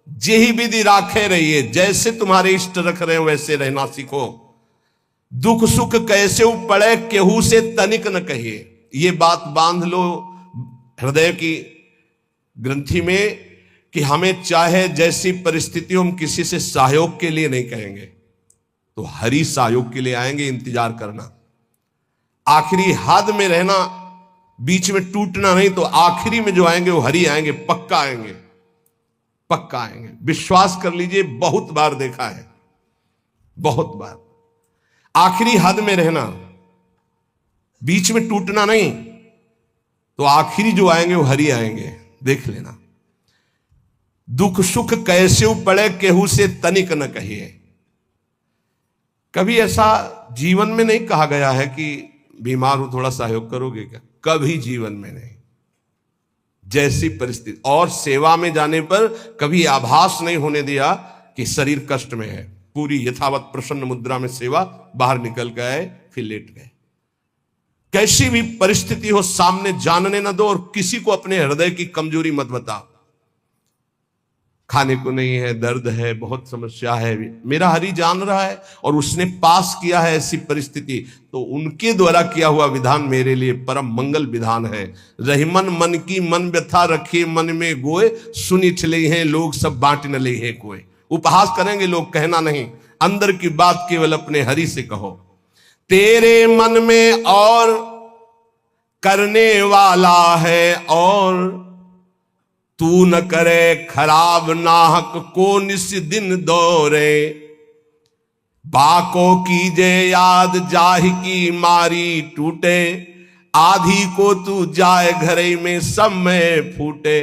जेहि विधि राखे रहिए, जैसे तुम्हारे इष्ट रख रहे हो वैसे रहना सीखो। दुख सुख कैसे पड़े केहू से तनिक न कहिए। ये बात बांध लो हृदय की ग्रंथि में कि हमें चाहे जैसी परिस्थितियों हम किसी से सहयोग के लिए नहीं कहेंगे, तो हरि सहयोग के लिए आएंगे, इंतजार करना। आखिरी हद में रहना, बीच में टूटना नहीं, तो आखिरी में जो आएंगे वो हरि आएंगे, पक्का आएंगे, पक्का आएंगे। विश्वास कर लीजिए, बहुत बार देखा है, बहुत बार। आखिरी हद में रहना, बीच में टूटना नहीं, तो आखिरी जो आएंगे वो हरि आएंगे, देख लेना। दुख सुख कैसे पड़े केहू से तनिक न कहिए। कभी ऐसा जीवन में नहीं कहा गया है कि बीमार हो थोड़ा सहयोग करोगे क्या, कभी जीवन में नहीं। जैसी परिस्थिति, और सेवा में जाने पर कभी आभास नहीं होने दिया कि शरीर कष्ट में है। पूरी यथावत प्रसन्न मुद्रा में सेवा, बाहर निकल गए, फिर लेट गए। कैसी भी परिस्थिति हो सामने जानने न दो, और किसी को अपने हृदय की कमजोरी मत बताओ। खाने को नहीं है, दर्द है, बहुत समस्या है, मेरा हरि जान रहा है और उसने पास किया है ऐसी परिस्थिति, तो उनके द्वारा किया हुआ विधान मेरे लिए परम मंगल विधान है। रहीमन मन की मन व्यथा रखे मन में गोए, सुनी चले हैं लोग सब बांट न ले है कोई। उपहास करेंगे लोग, कहना नहीं, अंदर की बात केवल अपने हरि से कहो। तेरे मन में और करने वाला है, और तू न करे खराब नाहक को निस दिन दौरे। बाको कीजे याद जाहि की मारी टूटे, आधी को तू जाए घरे में सब में फूटे।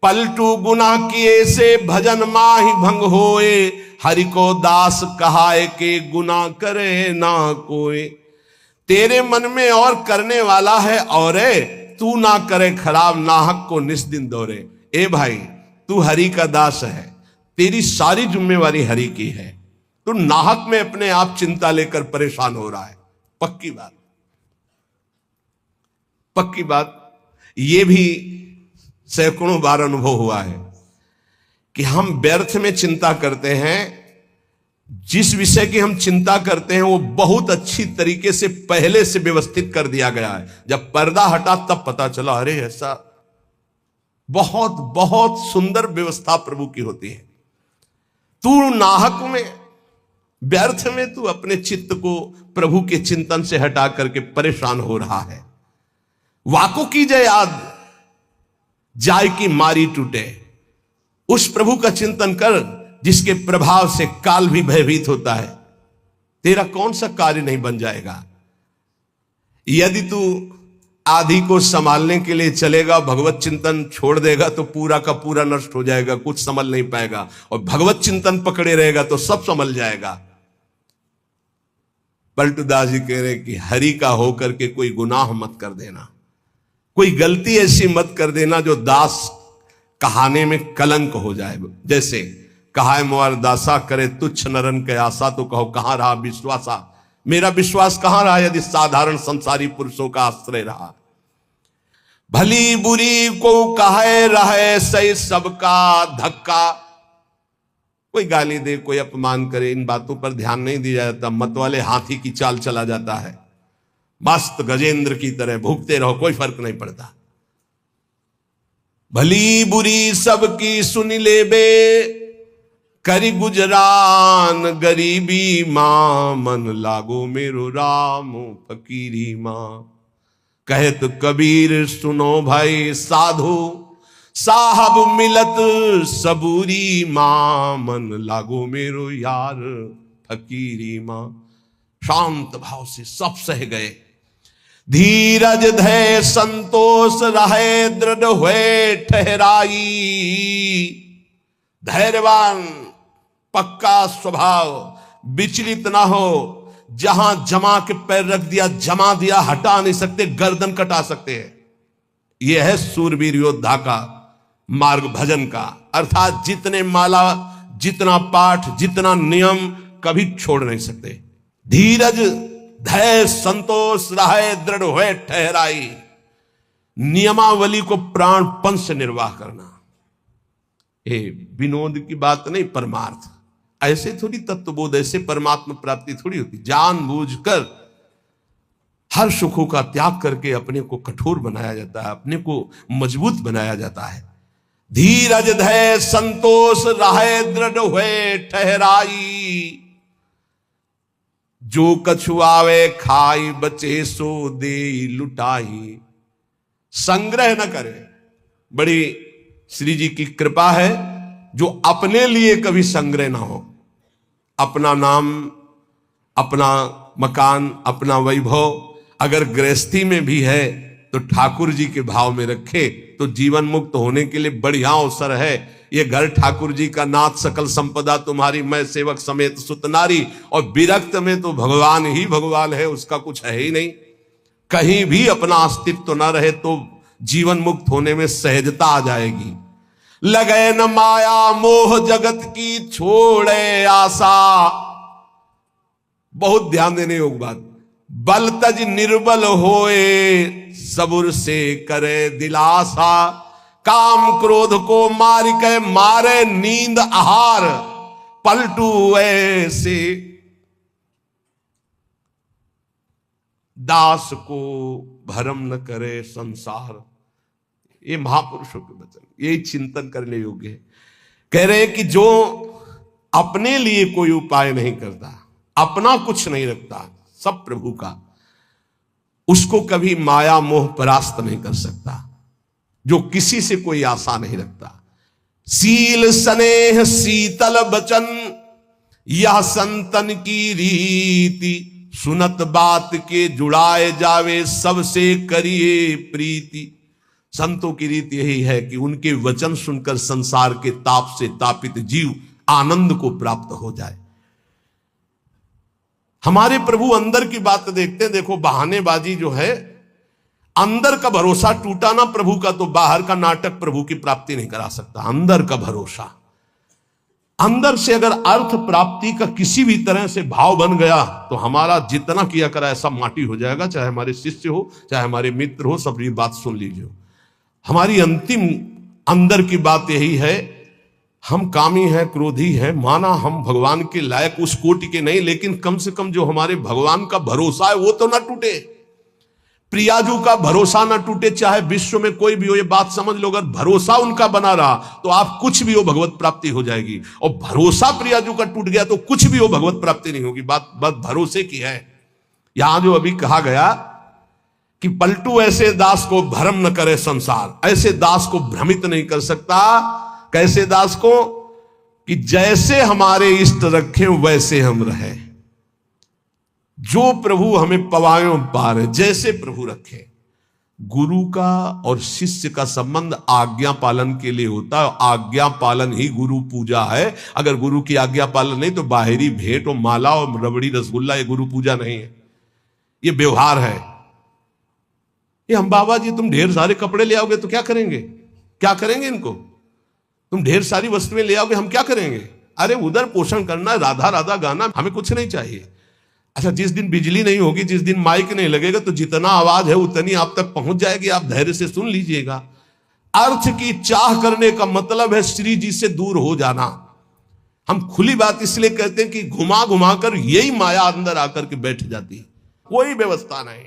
पलटू गुनाह किए से भजन माहि भंग होए, हरि को दास कहाए के गुनाह करे ना कोई। तेरे मन में और करने वाला है, और तू ना करे खराब नाहक को निस्दिन दौरे। ए भाई, तू हरि का दास है, तेरी सारी जिम्मेवारी हरि की है। तू नाहक में अपने आप चिंता लेकर परेशान हो रहा है। पक्की बात, पक्की बात। यह भी सैकड़ों बार अनुभव हुआ है कि हम व्यर्थ में चिंता करते हैं। जिस विषय की हम चिंता करते हैं वो बहुत अच्छी तरीके से पहले से व्यवस्थित कर दिया गया है। जब पर्दा हटा तब पता चला, अरे ऐसा। बहुत बहुत सुंदर व्यवस्था प्रभु की होती है। तू नाहक में, व्यर्थ में तू अपने चित्त को प्रभु के चिंतन से हटा करके परेशान हो रहा है। वाको की जय याद जाय की मारी टूटे। उस प्रभु का चिंतन कर जिसके प्रभाव से काल भी भयभीत होता है। तेरा कौन सा कार्य नहीं बन जाएगा। यदि तू आधी को संभालने के लिए चलेगा, भगवत चिंतन छोड़ देगा तो पूरा का पूरा नष्ट हो जाएगा, कुछ संभल नहीं पाएगा। और भगवत चिंतन पकड़े रहेगा तो सब संभल जाएगा। पलटूदास जी कह रहे कि हरि का होकर के कोई गुनाह मत कर देना, कोई गलती ऐसी मत कर देना जो दास कहाने में कलंक हो जाए। जैसे कहा मोर दासा करे तुच्छ नरन के आशा, तो कहो कहां रहा विश्वासा। मेरा विश्वास कहां रहा यदि साधारण संसारी पुरुषों का आश्रय रहा। भली बुरी को कहे रहे सही सबका धक्का। कोई गाली दे, कोई अपमान करे, इन बातों पर ध्यान नहीं दिया जाता। मत वाले हाथी की चाल चला जाता है, मस्त गजेंद्र की तरह भूखते रहो, कोई फर्क नहीं पड़ता। भली बुरी सबकी सुन ले बे, करी गुजरान गरीबी मां, मन लागो मेरो राम फकीरी मां। कहत कबीर सुनो भाई साधु, साहब मिलत सबूरी मां, मन लागो मेरो यार फकीरी मां। शांत भाव से सब सह गए। धीरज धै संतोष रहे, दृढ़ हुए ठहराई। धैर्यवान, पक्का स्वभाव, विचलित ना हो। जहां जमा के पैर रख दिया, जमा दिया, हटा नहीं सकते, गर्दन कटा सकते हैं। यह है सूरवीर योद्धा का मार्ग, भजन का। अर्थात जितने माला, जितना पाठ, जितना नियम, कभी छोड़ नहीं सकते। धीरज धैर्य संतोष रहे, दृढ़ हुए ठहराई। नियमावली को प्राणपन से निर्वाह करना, ये विनोद की बात नहीं, परमार्थ। ऐसे थोड़ी तत्वबोध, ऐसे परमात्मा प्राप्ति थोड़ी होती। जानबूझकर हर सुखों का त्याग करके अपने को कठोर बनाया जाता है, अपने को मजबूत बनाया जाता है। धीरज धैर्य संतोष रहे दृढ़ हुए ठहराई, जो कछु आवे खाई बचे सो दे लुटाई। संग्रह न करे। बड़ी श्री जी की कृपा है जो अपने लिए कभी संग्रह ना हो। अपना नाम, अपना मकान, अपना वैभव अगर गृहस्थी में भी है तो ठाकुर जी के भाव में रखे तो जीवन मुक्त होने के लिए बढ़िया अवसर है। ये घर ठाकुर जी का, नाथ सकल संपदा तुम्हारी, मैं सेवक समेत सुत नारी। और विरक्त में तो भगवान ही भगवान है, उसका कुछ है ही नहीं। कहीं भी अपना अस्तित्व न रहे तो जीवन मुक्त होने में सहजता आ जाएगी। लगे न माया मोह जगत की छोड़े आशा। बहुत ध्यान देने योग्य बात। बल तज निर्बल होए सबुर से करे दिलासा। काम क्रोध को मार के मारे नींद आहार। पलटू ऐसे दास को भरम न करे संसार। ये महापुरुषों के वचन, यही चिंतन करने योग्य है। कह रहे कि जो अपने लिए कोई उपाय नहीं करता, अपना कुछ नहीं रखता, सब प्रभु का, उसको कभी माया मोह परास्त नहीं कर सकता। जो किसी से कोई आशा नहीं रखता। सील स्नेह शीतल बचन यह संतन की रीति। सुनत बात के जुड़ाए जावे सबसे करिए प्रीति। संतों की रीति यही है कि उनके वचन सुनकर संसार के ताप से तापित जीव आनंद को प्राप्त हो जाए। हमारे प्रभु अंदर की बात देखते हैं। देखो बहानेबाजी जो है, अंदर का भरोसा टूटा ना प्रभु का तो बाहर का नाटक प्रभु की प्राप्ति नहीं करा सकता। अंदर का भरोसा, अंदर से अगर अर्थ प्राप्ति का किसी भी तरह से भाव बन गया तो हमारा जितना किया करा ऐसा माटी हो जाएगा। चाहे हमारे शिष्य हो, चाहे हमारे मित्र हो, सब ये बात सुन लीजिए। हमारी अंतिम अंदर की बात यही है, हम कामी हैं, क्रोधी हैं, माना हम भगवान के लायक उस कोटि के नहीं, लेकिन कम से कम जो हमारे भगवान का भरोसा है वो तो ना टूटे। प्रियाजू का भरोसा ना टूटे, चाहे विश्व में कोई भी हो। ये बात समझ लो, अगर भरोसा उनका बना रहा तो आप कुछ भी हो भगवत प्राप्ति हो जाएगी। और भरोसा प्रियाजू का टूट गया तो कुछ भी हो भगवत प्राप्ति नहीं होगी। बात भरोसे की है। यहां जो अभी कहा गया कि पलटू ऐसे दास को भ्रम न करे संसार, ऐसे दास को भ्रमित नहीं कर सकता। कैसे दास को? कि जैसे हमारे इष्ट रखें वैसे हम रहे। जो प्रभु हमें पवायों पार, जैसे प्रभु रखे। गुरु का और शिष्य का संबंध आज्ञा पालन के लिए होता है। आज्ञा पालन ही गुरु पूजा है। अगर गुरु की आज्ञा पालन नहीं तो बाहरी भेंट और माला और रबड़ी रसगुल्ला ये गुरु पूजा नहीं है, ये व्यवहार है। ये हम बाबा जी तुम ढेर सारे कपड़े ले आओगे तो क्या करेंगे? क्या करेंगे इनको? तुम ढेर सारी वस्तुएं ले आओगे, हम क्या करेंगे? अरे उधर पोषण करना, राधा राधा गाना, हमें कुछ नहीं चाहिए। अच्छा, जिस दिन बिजली नहीं होगी, जिस दिन माइक नहीं लगेगा तो जितना आवाज है उतनी आप तक पहुंच जाएगी। आप धैर्य से सुन लीजिएगा। अर्थ की चाह करने का मतलब है श्री जी से दूर हो जाना। हम खुली बात इसलिए कहते हैं कि घुमा घुमा कर यही माया अंदर आकर के बैठ जाती है। कोई व्यवस्था नहीं,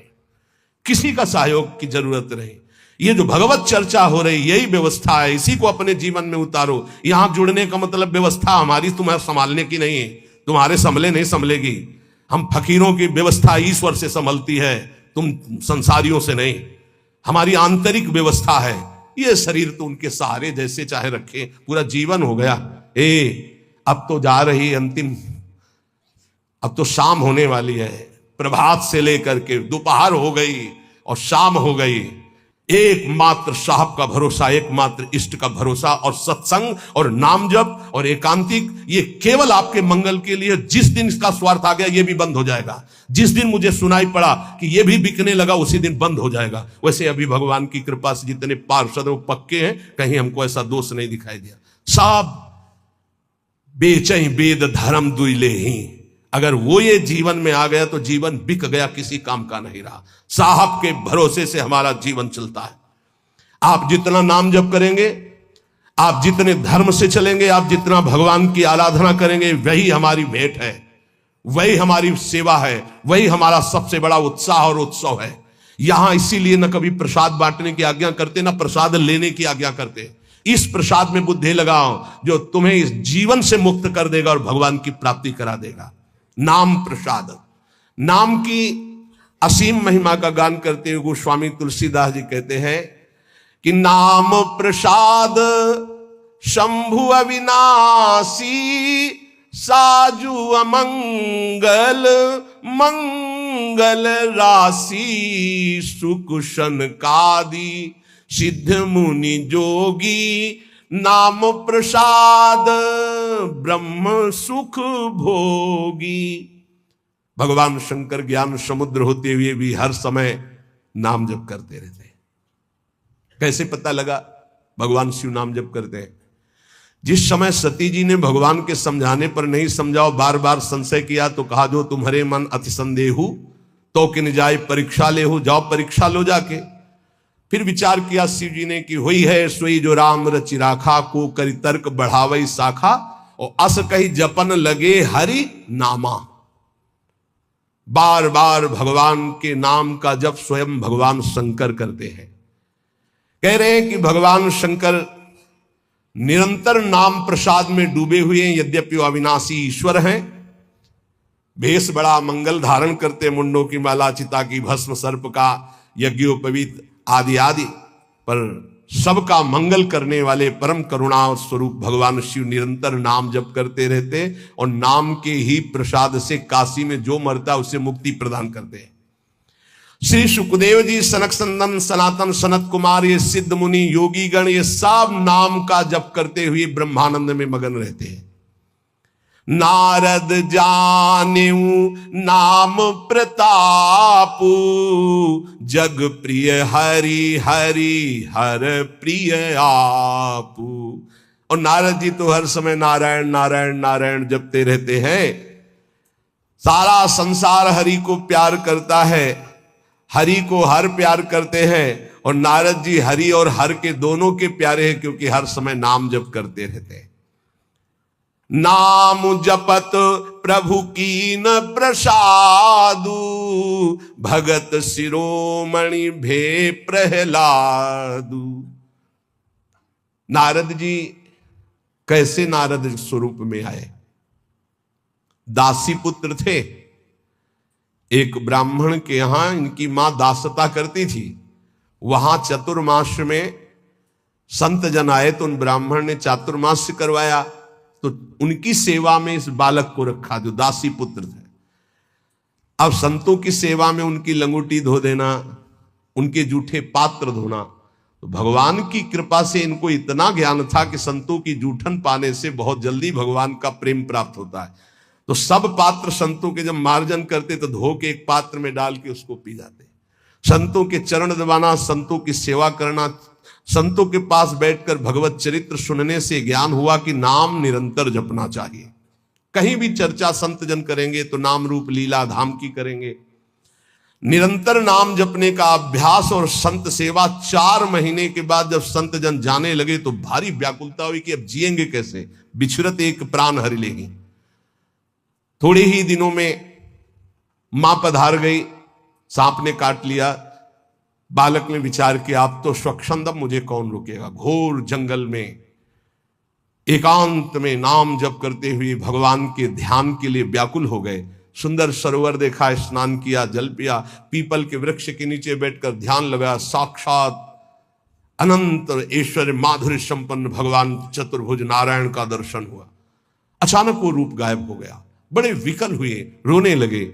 किसी का सहयोग की जरूरत नहीं। ये जो भगवत चर्चा हो रही यही व्यवस्था है, इसी को अपने जीवन में उतारो। यहां जुड़ने का मतलब व्यवस्था हमारी तुम्हें संभालने की नहीं है, तुम्हारे संभले नहीं संभलेगी। हम फकीरों की व्यवस्था ईश्वर से संभलती है, तुम संसारियों से नहीं। हमारी आंतरिक व्यवस्था है। ये शरीर तो उनके सहारे जैसे चाहे रखे, पूरा जीवन हो गया। अब तो जा रही अंतिम, अब तो शाम होने वाली है। प्रभात से लेकर के दोपहर हो गई और शाम हो गई। एकमात्र साहब का भरोसा, एकमात्र इष्ट का भरोसा, और सत्संग और नाम जप और एकांतिक, ये केवल आपके मंगल के लिए। जिस दिन इसका स्वार्थ आ गया ये भी बंद हो जाएगा। जिस दिन मुझे सुनाई पड़ा कि ये भी बिकने लगा उसी दिन बंद हो जाएगा। वैसे अभी भगवान की कृपा से जितने पार्षद वो पक्के हैं, कहीं हमको ऐसा दोष नहीं दिखाई दिया। सब बेचई वेद धर्म दुइले ही। अगर वो ये जीवन में आ गया तो जीवन बिक गया, किसी काम का नहीं रहा। साहब के भरोसे से हमारा जीवन चलता है। आप जितना नाम जप करेंगे, आप जितने धर्म से चलेंगे, आप जितना भगवान की आराधना करेंगे, वही हमारी भेंट है, वही हमारी सेवा है, वही हमारा सबसे बड़ा उत्साह और उत्सव है। यहां इसीलिए न कभी प्रसाद बांटने की आज्ञा करते, ना प्रसाद लेने की आज्ञा करते। इस प्रसाद में बुद्धि लगाओ जो तुम्हें इस जीवन से मुक्त कर देगा और भगवान की प्राप्ति करा देगा। नाम प्रसाद, नाम की असीम महिमा का गान करते हुए गोस्वामी तुलसीदास जी कहते हैं कि नाम प्रसाद शंभु अविनाशी, साजु अमंगल मंगल राशि, सुकुशन कादि सिद्ध मुनि जोगी, नाम प्रसाद ब्रह्म सुख भोगी। भगवान शंकर ज्ञान समुद्र होते हुए भी हर समय नाम जप करते रहते हैं। कैसे पता लगा भगवान शिव नाम जप करते हैं? जिस समय सती जी ने भगवान के समझाने पर नहीं समझाओ, बार बार संशय किया, तो कहा जो तुम्हारे मन अति संदेहु तो किन जाए परीक्षा ले हो, जाओ परीक्षा लो जाके। फिर विचार किया शिव जी ने कि हुई है सोई जो राम रचि राखा, को करी तर्क बढ़ावई शाखा, और अस कही जपन लगे हरि नामा। बार बार भगवान के नाम का जप स्वयं भगवान शंकर करते हैं। कह रहे हैं कि भगवान शंकर निरंतर नाम प्रसाद में डूबे हुए हैं, यद्यपि वो अविनाशी ईश्वर हैं। भेष बड़ा मंगल धारण करते, मुंडों की माला, चिता की भस्म, सर्प का यज्ञोपवीत आदि आदि, पर सबका मंगल करने वाले परम करुणा स्वरूप भगवान शिव निरंतर नाम जप करते रहते, और नाम के ही प्रसाद से काशी में जो मरता उसे मुक्ति प्रदान करते हैं। श्री सुखदेव जी, सनक संदन, सनातन, सनत कुमार, ये सिद्ध मुनि, योगी गण, ये सब नाम का जप करते हुए ब्रह्मानंद में मगन रहते हैं। नारद जानेऊ नाम प्रतापू, जग प्रिय हरि हरि हर प्रिय आपू। और नारद जी तो हर समय नारायण नारायण नारायण जपते रहते हैं। सारा संसार हरि को प्यार करता है, हरि को हर प्यार करते हैं, और नारद जी हरि और हर के दोनों के प्यारे हैं, क्योंकि हर समय नाम जप करते रहते हैं। नाम जपत प्रभु कीन प्रसादु, भगत शिरोमणि भे प्रहलादु। नारद जी कैसे नारद स्वरूप में आए? दासी पुत्र थे। एक ब्राह्मण के यहां इनकी मां दासता करती थी। वहां चतुर्मास में संत जन आए, तो उन ब्राह्मण ने चातुर्मास करवाया, तो उनकी सेवा में इस बालक को रखा जो दासी पुत्र थे। अब संतों की सेवा में उनकी लंगोटी धो देना, उनके जूठे पात्र धोना, तो भगवान की कृपा से इनको इतना ज्ञान था कि संतों की जूठन पाने से बहुत जल्दी भगवान का प्रेम प्राप्त होता है। तो सब पात्र संतों के जब मार्जन करते तो धो के एक पात्र में डाल के उसको पी जाते। संतों के चरण दबाना, संतों की सेवा करना, संतों के पास बैठकर भगवत चरित्र सुनने से ज्ञान हुआ कि नाम निरंतर जपना चाहिए। कहीं भी चर्चा संत जन करेंगे तो नाम रूप लीला धाम की करेंगे। निरंतर नाम जपने का अभ्यास और संत सेवा 4 महीने के बाद जब संत जन जाने लगे तो भारी व्याकुलता हुई कि अब जिएंगे कैसे, बिछुरत एक प्राण हरि लेगी। थोड़े ही दिनों में मां पधार गई, सांप ने काट लिया। बालक ने विचार किया अब तो स्वच्छंदम, मुझे कौन रोकेगा। घोर जंगल में एकांत में नाम जप करते हुए भगवान के ध्यान के लिए व्याकुल हो गए। सुंदर सरोवर देखा, स्नान किया, जल पिया, पीपल के वृक्ष के नीचे बैठकर ध्यान लगाया। साक्षात अनंत ऐश्वर्य माधुर्य संपन्न भगवान चतुर्भुज नारायण का दर्शन हुआ। अचानक वो रूप गायब हो गया। बड़े विकल हुए, रोने लगे।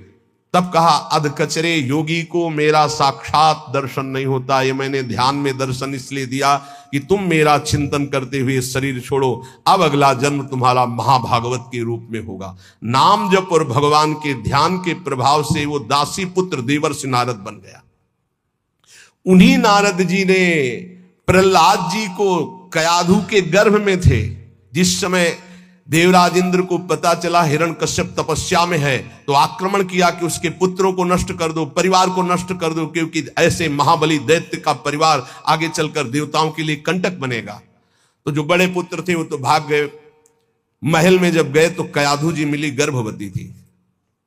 तब कहा अध कचरे योगी को मेरा साक्षात दर्शन नहीं होता। ये मैंने ध्यान में दर्शन इसलिए दिया कि तुम मेरा चिंतन करते हुए शरीर छोड़ो। अब अगला जन्म तुम्हारा महाभागवत के रूप में होगा। नाम जप और भगवान के ध्यान के प्रभाव से वो दासी पुत्र देवर्षि नारद बन गया। उन्हीं नारद जी ने प्रहलाद जी को कयाधु के गर्भ में थे, जिस समय देवराज इंद्र को पता चला हिरण्यकश्यप तपस्या में है, तो आक्रमण किया कि उसके पुत्रों को नष्ट कर दो, परिवार को नष्ट कर दो, क्योंकि ऐसे महाबली दैत्य का परिवार आगे चलकर देवताओं के लिए कंटक बनेगा। तो जो बड़े पुत्र थे वो तो भाग गए। महल में जब गए तो कयाधु जी मिली, गर्भवती थी।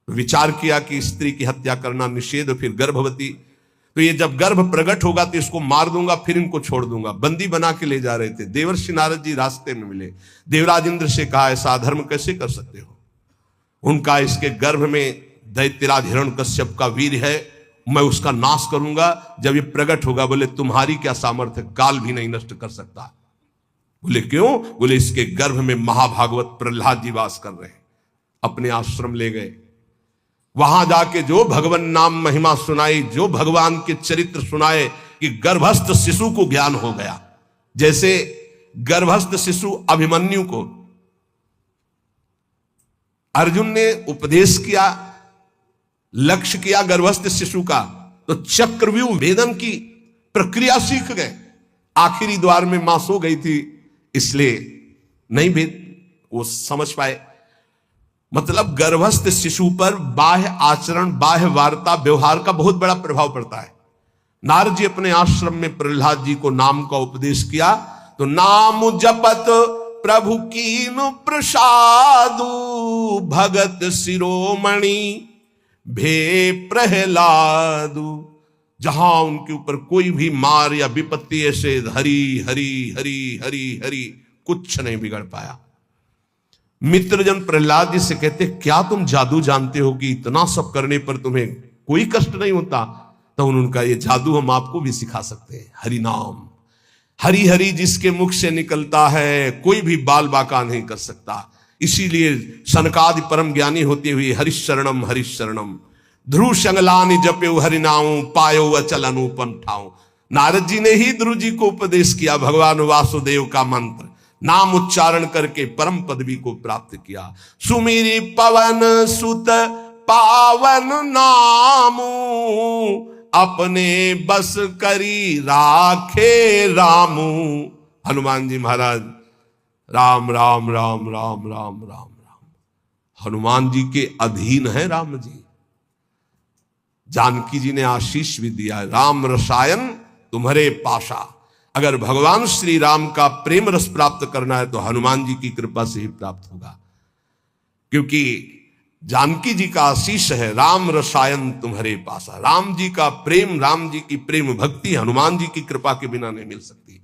विचार किया कि स्त्री की हत्या करना निषेध, फिर गर्भवती, तो ये जब गर्भ प्रकट होगा तो इसको मार दूंगा, फिर इनको छोड़ दूंगा। बंदी बना के ले जा रहे थे। देवर्षि नारद जी रास्ते में मिले। देवराज इंद्र से कहा, ऐसा अधर्म कैसे कर सकते हो? उनका, इसके गर्भ में दैत्यराज हिरण्यकश्यप का वीर है, मैं उसका नाश करूंगा जब ये प्रकट होगा। बोले तुम्हारी क्या सामर्थ्य, काल भी नहीं नष्ट कर सकता। बोले क्यों? बोले इसके गर्भ में महाभागवत प्रहलाद जी वास कर रहे हैं। अपने आश्रम ले गए। वहां जाके जो भगवान नाम महिमा सुनाई, जो भगवान के चरित्र सुनाए, कि गर्भस्थ शिशु को ज्ञान हो गया। जैसे गर्भस्थ शिशु अभिमन्यु को अर्जुन ने उपदेश किया, लक्ष्य किया गर्भस्थ शिशु का, तो चक्रव्यूह भेदन की प्रक्रिया सीख गए। आखिरी द्वार में मां सो गई थी, इसलिए नहीं भेद वो समझ पाए। मतलब गर्भस्थ शिशु पर बाह्य आचरण, बाह्य वार्ता, व्यवहार का बहुत बड़ा प्रभाव पड़ता है। नारद जी अपने आश्रम में प्रहलाद जी को नाम का उपदेश किया, तो नाम जपत प्रभु कीनु प्रसादु, भगत शिरोमणि भे प्रहलादु। जहां उनके ऊपर कोई भी मार या विपत्ति, ऐसे हरि हरि हरि हरि हरि, कुछ नहीं बिगड़ पाया। मित्रजन प्रहलाद जी से कहते, क्या तुम जादू जानते हो कि इतना सब करने पर तुम्हें कोई कष्ट नहीं होता? तो उनका ये जादू हम आपको भी सिखा सकते हैं। हरि नाम, हरि हरि जिसके मुख से निकलता है, कोई भी बाल बाका नहीं कर सकता। इसीलिए सनकादि परम ज्ञानी होते हुए हरिशरणम हरिशरणम ध्रुव संगलानि जप्यो हरिनाऊ, पायो अचल अनुपम ठाऊ। नारद जी ने ही ध्रुव जी को उपदेश किया भगवान वासुदेव का मंत्र, नाम उच्चारण करके परम पदवी को प्राप्त किया। सुमिरी पवन सुत पावन नामू, अपने बस करी राखे रामू। हनुमान जी महाराज राम राम राम राम राम राम राम, हनुमान जी के अधीन है राम जी। जानकी जी ने आशीष भी दिया, राम रसायन तुम्हारे पाशा। अगर भगवान श्री राम का प्रेम रस प्राप्त करना है तो हनुमान जी की कृपा से ही प्राप्त होगा, क्योंकि जानकी जी का आशीष है, राम रसायन तुम्हारे पासा। राम जी का प्रेम, राम जी की प्रेम भक्ति हनुमान जी की कृपा के बिना नहीं मिल सकती।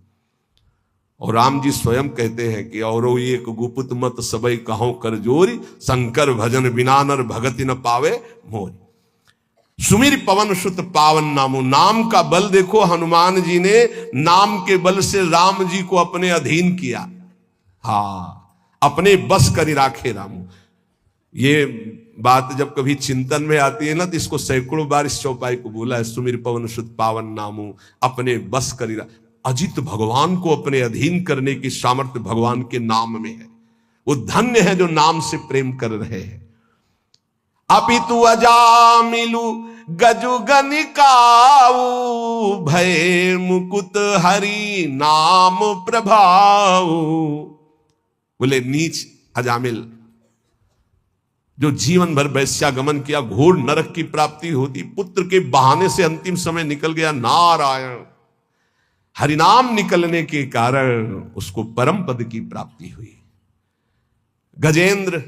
और राम जी स्वयं कहते हैं कि और एक गुप्त मत सबई कहो कर जोरी, शंकर भजन बिना नर भगति न पावे मोरी। सुमिर पवन सुत पावन नामो, नाम का बल देखो, हनुमान जी ने नाम के बल से राम जी को अपने अधीन किया। हाँ, अपने बस करी राखे रामू। ये बात जब कभी चिंतन में आती है ना, तो इसको सैकड़ों बार इस चौपाई को बोला है, सुमिर पवन सुत पावन नामू, अपने बस करी। अजित भगवान को अपने अधीन करने की सामर्थ्य भगवान के नाम में है। वो धन्य है जो नाम से प्रेम कर रहे हैं। अपितु अजामिलु गजु गनिकाऊ, भय मुकुत हरि नाम प्रभाऊ। बोले नीच अजामिल जो जीवन भर वैश्यागमन किया, घोर नरक की प्राप्ति होती, पुत्र के बहाने से अंतिम समय निकल गया। नारायण हरिनाम निकलने के कारण उसको परम पद की प्राप्ति हुई। गजेंद्र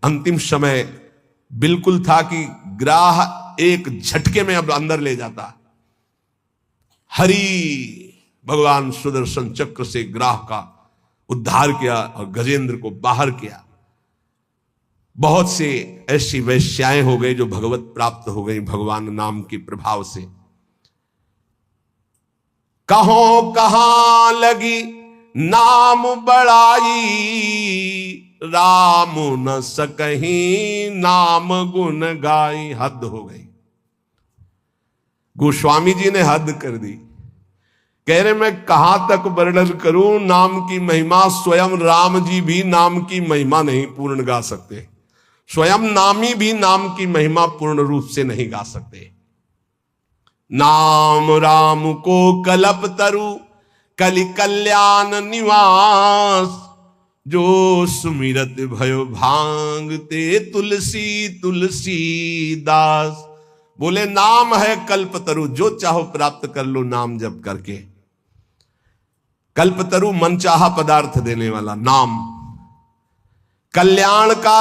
अंतिम समय बिल्कुल था कि ग्राह एक झटके में अब अंदर ले जाता। हरि भगवान सुदर्शन चक्र से ग्राह का उद्धार किया और गजेंद्र को बाहर किया। बहुत से ऐसी वैश्याएं हो गई जो भगवत प्राप्त हो गई भगवान नाम के प्रभाव से। कहो कहां लगी नाम बड़ाई, राम न सकहीं नाम गुण गाई। हद हो गई। गोस्वामी जी ने हद कर दी। कह रहे मैं कहां तक वर्णन करूं नाम की महिमा, स्वयं राम जी भी नाम की महिमा नहीं पूर्ण गा सकते, स्वयं नामी भी नाम की महिमा पूर्ण रूप से नहीं गा सकते। नाम राम को कल्प तरु कलि कल्याण निवास, जो सुमिरत भयो भांगते तुलसी तुलसी दास। बोले नाम है कल्पतरु, जो चाहो प्राप्त कर लो नाम जप करके। कल्पतरु मनचाहा पदार्थ देने वाला नाम। कल्याण का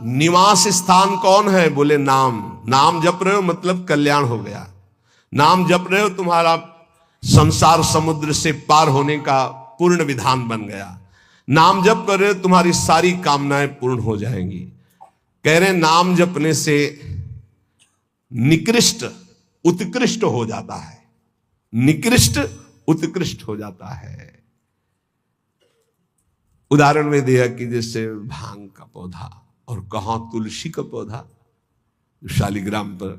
निवास स्थान कौन है? बोले नाम। नाम जप रहे हो मतलब कल्याण हो गया। नाम जप रहे हो तुम्हारा संसार समुद्र से पार होने का पूर्ण विधान बन गया। नाम जप कर रहे हो तुम्हारी सारी कामनाएं पूर्ण हो जाएंगी। कह रहे नाम जपने से निकृष्ट उत्कृष्ट हो जाता है, निकृष्ट उत्कृष्ट हो जाता है। उदाहरण में दिया कि जैसे भांग का पौधा और कहां तुलसी का पौधा शालिग्राम पर,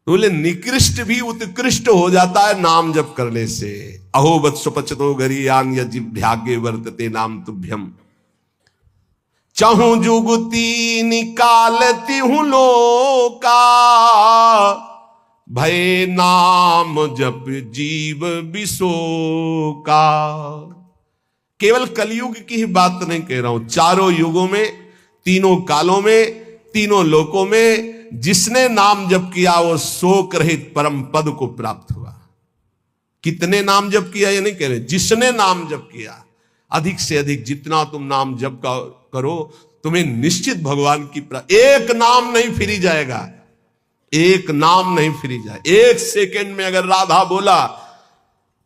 तो बोले निकृष्ट भी उत्कृष्ट हो जाता है नाम जप करने से। अहो वत्स पचतो गरीयान यजिभ्यागे वर्तते नाम तुभ्यम, चहु जुगती निकालती हूं लोका, भय नाम जप जीव बिसोका। केवल कलयुग की ही बात नहीं कह रहा हूं, चारों युगों में, तीनों कालों में, तीनों लोकों में जिसने नाम जप किया वो शोक रहित परम पद को प्राप्त हुआ। कितने नाम जप किया ये नहीं कह रहे, जिसने नाम जप किया, अधिक से अधिक जितना तुम नाम जप करो तुम्हें निश्चित भगवान की एक नाम नहीं फिरी जाएगा, एक नाम नहीं फिरी जाए। एक सेकंड में अगर राधा बोला,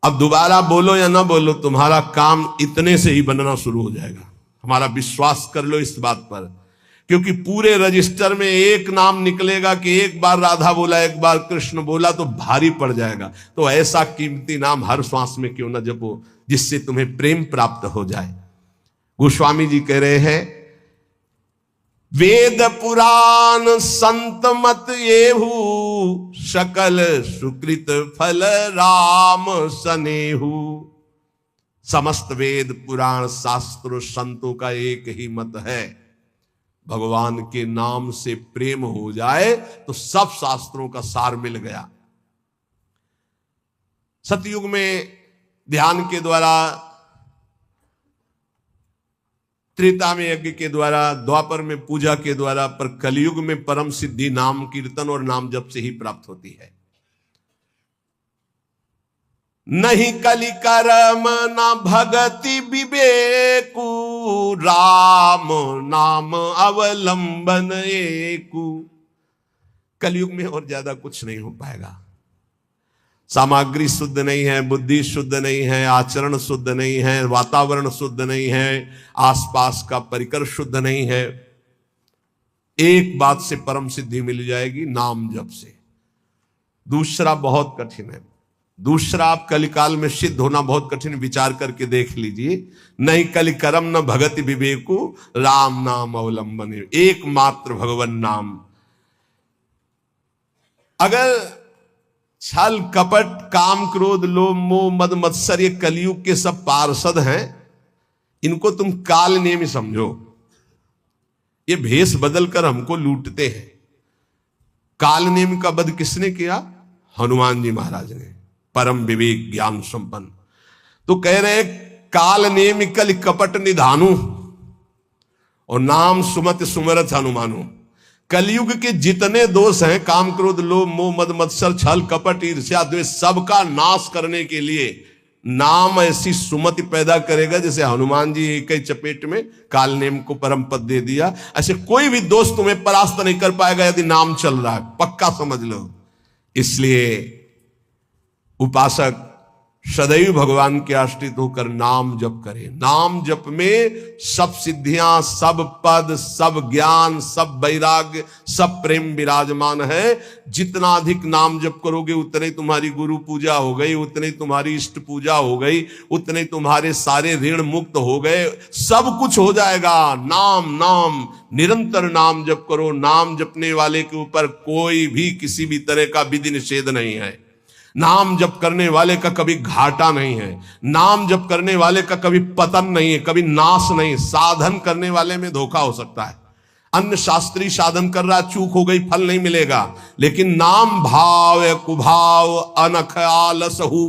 अब दोबारा बोलो या ना बोलो, तुम्हारा काम इतने से ही बनना शुरू हो जाएगा। हमारा विश्वास कर लो इस बात पर, क्योंकि पूरे रजिस्टर में एक नाम निकलेगा कि एक बार राधा बोला, एक बार कृष्ण बोला, तो भारी पड़ जाएगा। तो ऐसा कीमती नाम हर श्वास में क्यों ना जपो जिससे तुम्हें प्रेम प्राप्त हो जाए। गोस्वामी जी कह रहे हैं, वेद पुराण संत मत येहू, सकल सुकृत फल राम सनेहू। समस्त वेद पुराण शास्त्र संतों का एक ही मत है, भगवान के नाम से प्रेम हो जाए तो सब शास्त्रों का सार मिल गया। सतयुग में ध्यान के द्वारा, त्रेता में यज्ञ के द्वारा, द्वापर में पूजा के द्वारा, पर कलयुग में परम सिद्धि नाम कीर्तन और नाम जप से ही प्राप्त होती है। नहीं कलि करम न भगति विवेकु, राम नाम अवलंबन एकु। कलयुग में और ज्यादा कुछ नहीं हो पाएगा। सामग्री शुद्ध नहीं है, बुद्धि शुद्ध नहीं है, आचरण शुद्ध नहीं है, वातावरण शुद्ध नहीं है, आसपास का परिकर शुद्ध नहीं है। एक बात से परम सिद्धि मिल जाएगी, नाम जप से। दूसरा बहुत कठिन है, दूसरा आप कलिकाल में सिद्ध होना बहुत कठिन, विचार करके देख लीजिए। नहीं कलि करम न भगति विवेकु, राम नाम अवलंबन, एकमात्र भगवान नाम। अगर छल कपट काम क्रोध लोभ मोह मद मत्सर ये कलयुग के सब पार्षद हैं, इनको तुम काल नेमी समझो। ये भेष बदलकर हमको लूटते हैं। काल नेमी का वध किसने किया? हनुमान जी महाराज ने, परम विवेक ज्ञान संपन्न। तो कह रहे काल नेमि कलि कपट निधानु, और नाम सुमत सुमरथ हनुमानु। कलयुग के जितने दोष हैं, काम क्रोध लोभ मोह मद मत्सर छल कपट ईर्ष्या द्वेष, सबका नाश करने के लिए नाम ऐसी सुमति पैदा करेगा जैसे हनुमान जी एक ही चपेट में काल नेम को परम पद दे दिया। ऐसे कोई भी दोष तुम्हें परास्त नहीं कर पाएगा यदि नाम चल रहा है, पक्का समझ लो। इसलिए उपासक सदैव भगवान के आश्रित होकर नाम जप करें। नाम जप में सब सिद्धियां, सब पद, सब ज्ञान, सब वैराग्य, सब प्रेम विराजमान है। जितना अधिक नाम जप करोगे उतने तुम्हारी गुरु पूजा हो गई, उतने तुम्हारी इष्ट पूजा हो गई, उतने तुम्हारे सारे ऋण मुक्त हो गए, सब कुछ हो जाएगा। नाम नाम निरंतर नाम जप करो। नाम जपने वाले के ऊपर कोई भी किसी भी तरह का विधि निषेध नहीं है। नाम जप करने वाले का कभी घाटा नहीं है। नाम जप करने वाले का कभी पतन नहीं है, कभी नाश नहीं। साधन करने वाले में धोखा हो सकता है। अन्य शास्त्री साधन कर रहा, चूक हो गई, फल नहीं मिलेगा। लेकिन नाम भाव कुभाव अनख आलसहु,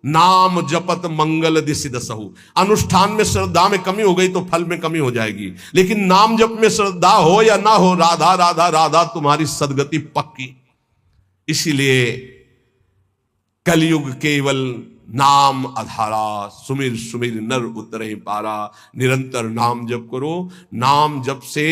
नाम जपत मंगल दिसिदसहु। अनुष्ठान में श्रद्धा में कमी हो गई तो फल में कमी हो जाएगी, लेकिन नाम जप में श्रद्धा हो या ना हो, राधा राधा राधा तुम्हारी सदगति पक्की। इसीलिए कलयुग केवल नाम आधारा, सुमिर सुमिर नर उतरहि पारा। निरंतर नाम जप करो, नाम जप से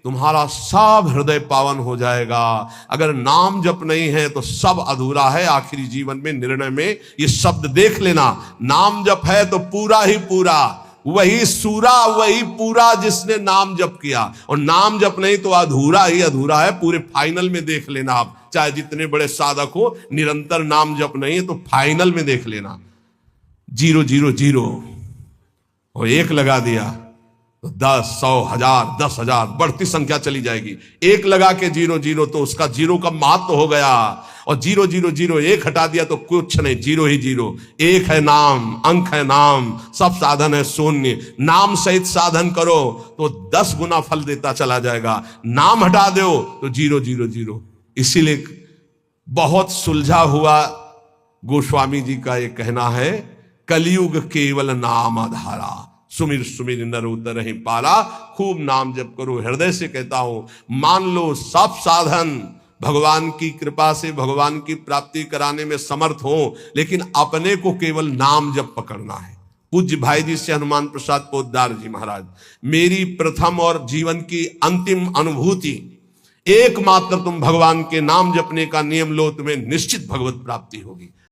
तुम्हारा सब हृदय पावन हो जाएगा। अगर नाम जप नहीं है तो सब अधूरा है। आखिरी जीवन में निर्णय में ये शब्द देख लेना, नाम जप है तो पूरा ही पूरा, वही सूरा वही पूरा जिसने नाम जप किया, और नाम जप नहीं तो अधूरा ही अधूरा है। पूरे फाइनल में देख लेना आप, चाहे जितने बड़े साधक हो, निरंतर नाम जप नहीं है तो फाइनल में देख लेना 0 0 0 और 1 लगा दिया तो 10 100 1000 10,000 बढ़ती संख्या चली जाएगी। 1 लगा के 0 0 तो उसका 0 का महत्व हो गया, और 0 0 0 1 हटा दिया तो कुछ नहीं, 0 ही 0। 1 है नाम, अंक है नाम, सब साधन है शून्य। नाम सहित साधन करो तो 10 गुना फल देता चला जाएगा। नाम हटा दो तो 0 0 0। इसीलिए बहुत सुलझा हुआ गोस्वामी जी का ये कहना है, कलयुग केवल नाम आधारा, सुमिर सुमिर नर उतरहि पारा। खूब नाम जप करो। हृदय से कहता हूं, मान लो सब साधन भगवान की कृपा से भगवान की प्राप्ति कराने में समर्थ हो, लेकिन अपने को केवल नाम जप पकड़ना है। पूज्य भाई जी से हनुमान प्रसाद पोद्दार जी महाराज, मेरी प्रथम और जीवन की अंतिम अनुभूति, एकमात्र तुम भगवान के नाम जपने का नियम लो, तुम्हें निश्चित भगवत प्राप्ति होगी।